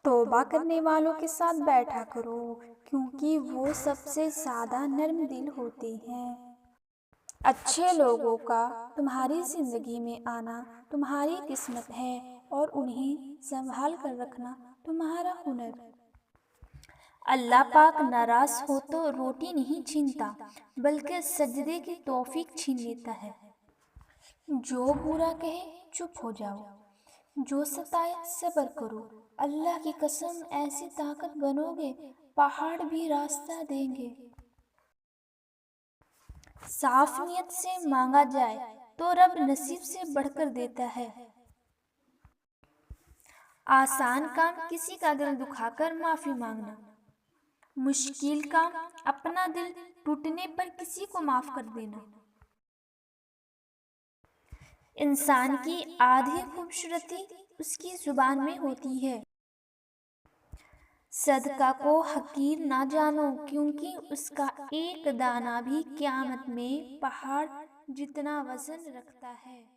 توبہ کرنے والوں کے ساتھ بیٹھا کرو، کیونکہ وہ سب سے زیادہ نرم دل ہوتے ہیں۔ اچھے لوگوں کا تمہاری زندگی میں آنا تمہاری قسمت ہے اور انہیں سنبھال کر رکھنا تمہارا ہنر۔ اللہ پاک ناراض ہو تو روٹی نہیں چھینتا، بلکہ سجدے کی توفیق چھین لیتا ہے۔ جو برا کہے چپ ہو جاؤ، جو ستائے صبر کرو۔ اللہ کی قسم ایسی طاقت بنو گے پہاڑ بھی راستہ دیں گے۔ صاف نیت سے مانگا جائے تو رب نصیب سے بڑھ کر دیتا ہے۔ آسان کام کسی کا دل دکھا کر معافی مانگنا، مشکل کام اپنا دل ٹوٹنے پر کسی کو معاف کر دینا۔ انسان کی آدھی خوبصورتی اس کی زبان میں ہوتی ہے۔ صدقہ کو حقیر نہ جانو، کیونکہ اس کا ایک دانہ بھی قیامت میں پہاڑ جتنا وزن رکھتا ہے۔